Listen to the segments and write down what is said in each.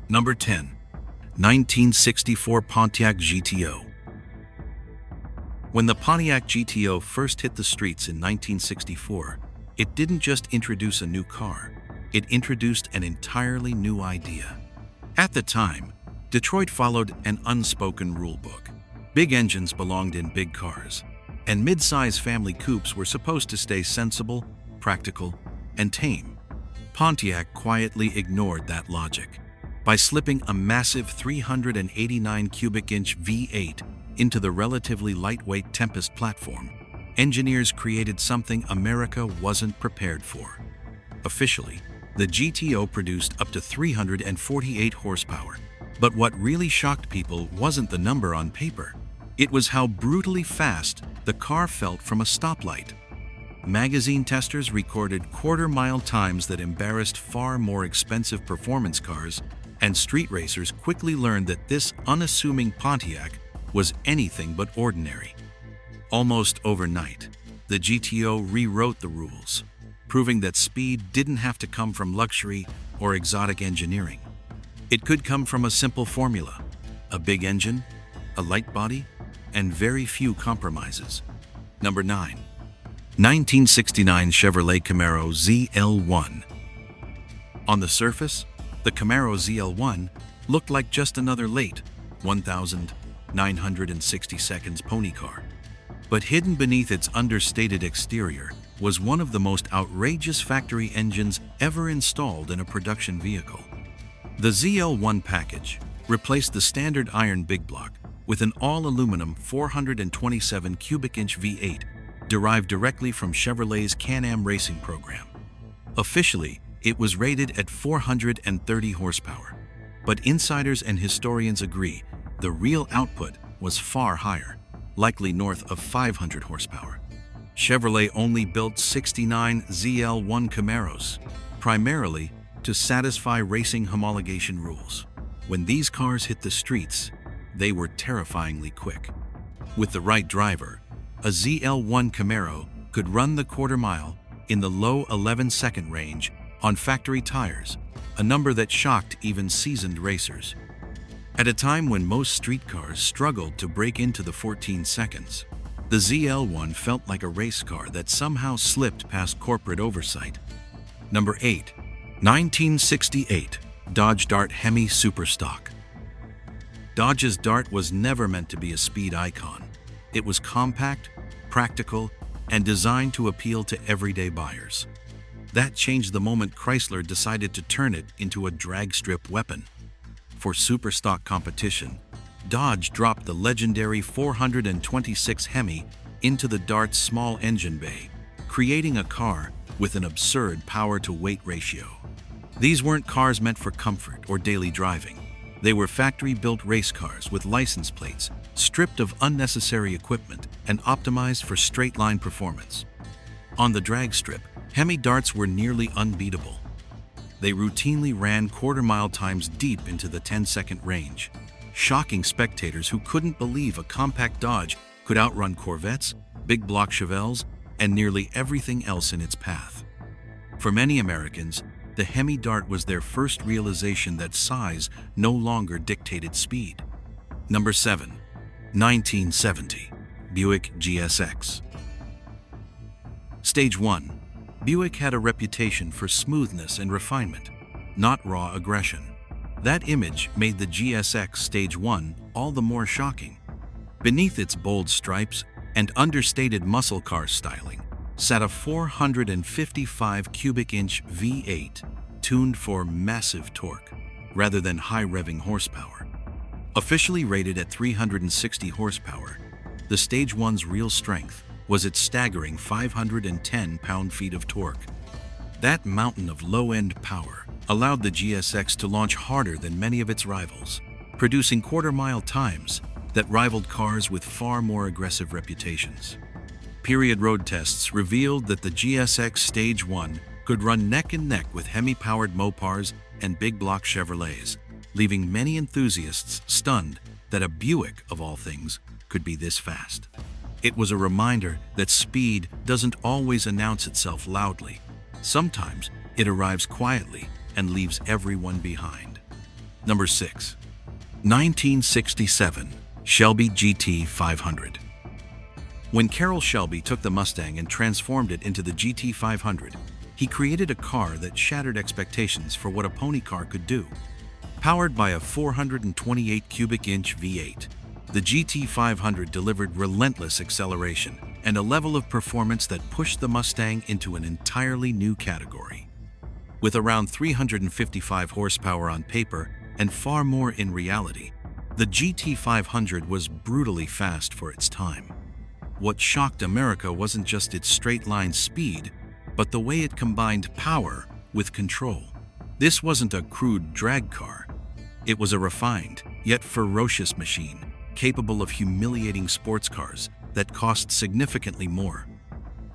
Number 10. 1964 Pontiac GTO. When the Pontiac GTO first hit the streets in 1964, it didn't just introduce a new car, it introduced an entirely new idea. At the time, Detroit followed an unspoken rulebook. Big engines belonged in big cars, and mid-size family coupes were supposed to stay sensible, practical, and tame. Pontiac quietly ignored that logic by slipping a massive 389 cubic inch V8 into the relatively lightweight Tempest platform. Engineers created something America wasn't prepared for. Officially, the GTO produced up to 348 horsepower. But what really shocked people wasn't the number on paper. It was how brutally fast the car felt from a stoplight. Magazine testers recorded quarter-mile times that embarrassed far more expensive performance cars, and street racers quickly learned that this unassuming Pontiac was anything but ordinary. Almost overnight, the GTO rewrote the rules, proving that speed didn't have to come from luxury or exotic engineering. It could come from a simple formula: a big engine, a light body, and very few compromises. Number 9. 1969 Chevrolet Camaro ZL1. On the surface, the Camaro ZL1 looked like just another late 1,960 seconds pony car. But hidden beneath its understated exterior was one of the most outrageous factory engines ever installed in a production vehicle. The ZL1 package replaced the standard iron big block with an all-aluminum 427 cubic inch V8 derived directly from Chevrolet's Can-Am racing program. Officially, it was rated at 430 horsepower, but insiders and historians agree the real output was far higher, likely north of 500 horsepower. Chevrolet only built 69 ZL1 Camaros, primarily to satisfy racing homologation rules. When these cars hit the streets, they were terrifyingly quick. With the right driver, a ZL1 Camaro could run the quarter mile in the low 11-second range on factory tires, a number that shocked even seasoned racers. At a time when most street cars struggled to break into the 14 seconds, the ZL1 felt like a race car that somehow slipped past corporate oversight. Number 8. 1968 Dodge Dart Hemi Superstock. Dodge's Dart was never meant to be a speed icon. It was compact, practical, and designed to appeal to everyday buyers. That changed the moment Chrysler decided to turn it into a drag strip weapon. For superstock competition, Dodge dropped the legendary 426 Hemi into the Dart's small engine bay, creating a car with an absurd power-to-weight ratio. These weren't cars meant for comfort or daily driving. They were factory-built race cars with license plates, stripped of unnecessary equipment, and optimized for straight-line performance. On the drag strip, Hemi Darts were nearly unbeatable. They routinely ran quarter-mile times deep into the 10-second range, shocking spectators who couldn't believe a compact Dodge could outrun Corvettes, big block Chevelles, and nearly everything else in its path. For many Americans, the Hemi Dart was their first realization that size no longer dictated speed. Number 7. 1970 Buick GSX Stage 1. Buick had a reputation for smoothness and refinement, not raw aggression. That image made the GSX Stage 1 all the more shocking. Beneath its bold stripes and understated muscle car styling sat a 455 cubic inch V8 tuned for massive torque rather than high-revving horsepower. Officially rated at 360 horsepower, the Stage 1's real strength was its staggering 510 pound-feet of torque. That mountain of low-end power allowed the GSX to launch harder than many of its rivals, producing quarter-mile times that rivaled cars with far more aggressive reputations. Period road tests revealed that the GSX Stage 1 could run neck and neck with Hemi-powered Mopars and big block Chevrolets, leaving many enthusiasts stunned that a Buick, of all things, could be this fast. It was a reminder that speed doesn't always announce itself loudly. Sometimes it arrives quietly and leaves everyone behind. Number 6. 1967 Shelby GT500. When Carroll Shelby took the Mustang and transformed it into the GT500, he created a car that shattered expectations for what a pony car could do. Powered by a 428 cubic inch V8, the GT500 delivered relentless acceleration and a level of performance that pushed the Mustang into an entirely new category. With around 355 horsepower on paper and far more in reality, the GT500 was brutally fast for its time. What shocked America wasn't just its straight-line speed, but the way it combined power with control. This wasn't a crude drag car. It was a refined, yet ferocious machine, capable of humiliating sports cars that cost significantly more.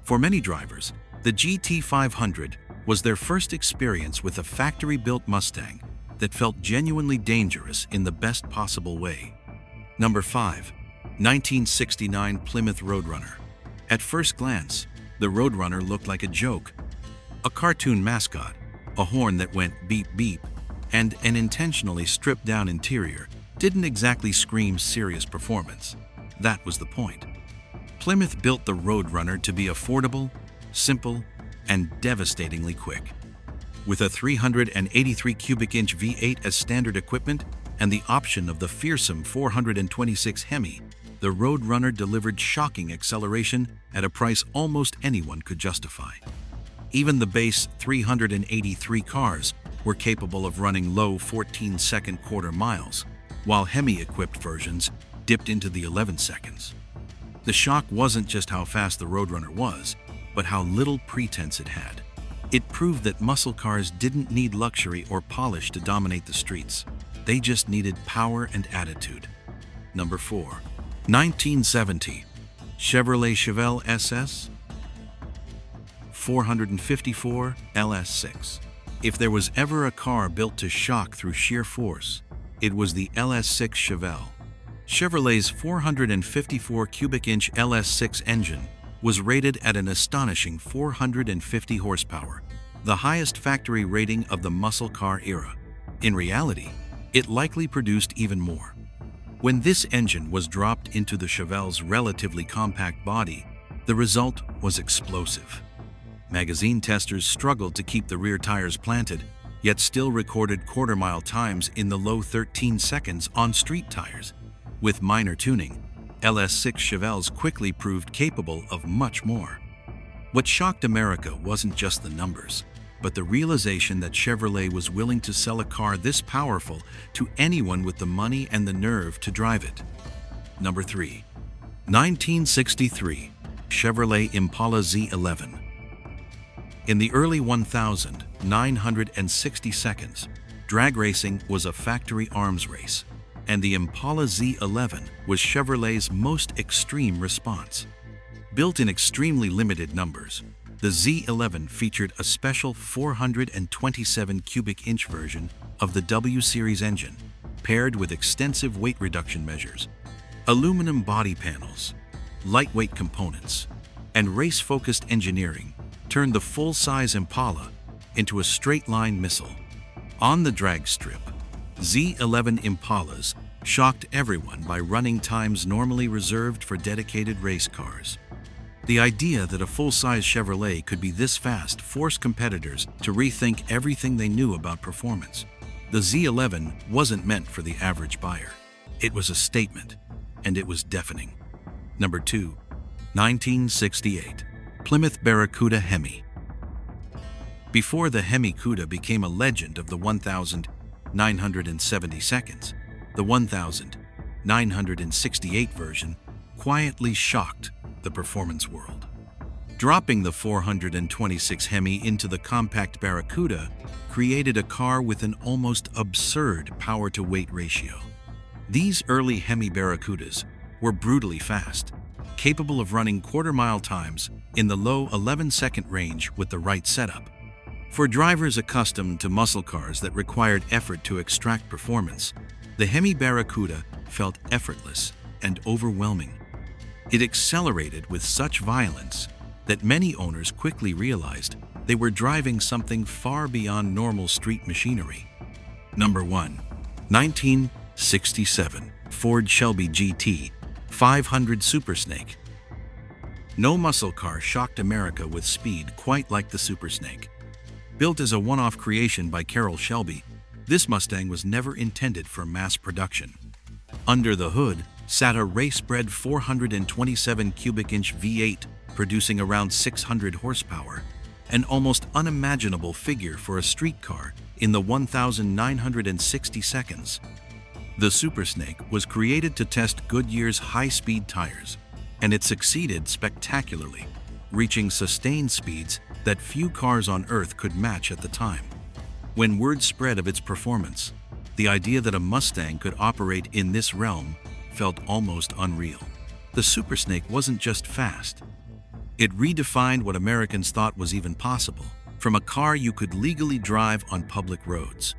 For many drivers, the GT500 was their first experience with a factory-built Mustang that felt genuinely dangerous in the best possible way. Number 5. 1969 Plymouth Roadrunner. At first glance, the Roadrunner looked like a joke. A cartoon mascot, a horn that went beep beep, and an intentionally stripped-down interior didn't exactly scream serious performance. That was the point. Plymouth built the Roadrunner to be affordable, simple, and devastatingly quick. With a 383 cubic inch V8 as standard equipment and the option of the fearsome 426 Hemi, the Roadrunner delivered shocking acceleration at a price almost anyone could justify. Even the base 383 cars were capable of running low 14-second quarter miles, while Hemi-equipped versions dipped into the 11 seconds. The shock wasn't just how fast the Roadrunner was, but how little pretense it had. It proved that muscle cars didn't need luxury or polish to dominate the streets. They just needed power and attitude. Number 4. 1970 Chevrolet Chevelle SS 454 LS6. If there was ever a car built to shock through sheer force, it was the LS6 Chevelle. Chevrolet's 454 cubic inch LS6 engine was rated at an astonishing 450 horsepower, the highest factory rating of the muscle car era. In reality, it likely produced even more. When this engine was dropped into the Chevelle's relatively compact body, the result was explosive. Magazine testers struggled to keep the rear tires planted, yet still recorded quarter-mile times in the low 13 seconds on street tires. With minor tuning, LS6 Chevelles quickly proved capable of much more. What shocked America wasn't just the numbers, but the realization that Chevrolet was willing to sell a car this powerful to anyone with the money and the nerve to drive it. Number 3. 1963 Chevrolet Impala Z11. In the early 1960 seconds, drag racing was a factory arms race, and the Impala Z11 was Chevrolet's most extreme response. Built in extremely limited numbers, the Z11 featured a special 427 cubic inch version of the W Series engine, paired with extensive weight reduction measures, aluminum body panels, lightweight components, and race-focused engineering turned the full-size Impala into a straight-line missile. On the drag strip, Z11 Impalas shocked everyone by running times normally reserved for dedicated race cars. The idea that a full-size Chevrolet could be this fast forced competitors to rethink everything they knew about performance. The Z11 wasn't meant for the average buyer. It was a statement, and it was deafening. Number 2. 1968 Plymouth Barracuda Hemi. Before the Hemi Cuda became a legend of the 1,970 seconds, the 1,968 version quietly shocked the performance world. Dropping the 426 Hemi into the compact Barracuda created a car with an almost absurd power-to-weight ratio. These early Hemi Barracudas were brutally fast, capable of running quarter-mile times in the low 11-second range with the right setup. For drivers accustomed to muscle cars that required effort to extract performance, the Hemi Barracuda felt effortless and overwhelming. It accelerated with such violence that many owners quickly realized they were driving something far beyond normal street machinery. Number 1. 1967 Ford Shelby GT500 Super Snake. No muscle car shocked America with speed quite like the Super Snake. Built as a one-off creation by Carroll Shelby, this Mustang was never intended for mass production. Under the hood sat a race-bred 427 cubic inch V8 producing around 600 horsepower, an almost unimaginable figure for a street car in the 1,960 seconds. The Super Snake was created to test Goodyear's high-speed tires, and it succeeded spectacularly, reaching sustained speeds that few cars on Earth could match at the time. When word spread of its performance, the idea that a Mustang could operate in this realm felt almost unreal. The Super Snake wasn't just fast. It redefined what Americans thought was even possible, from a car you could legally drive on public roads.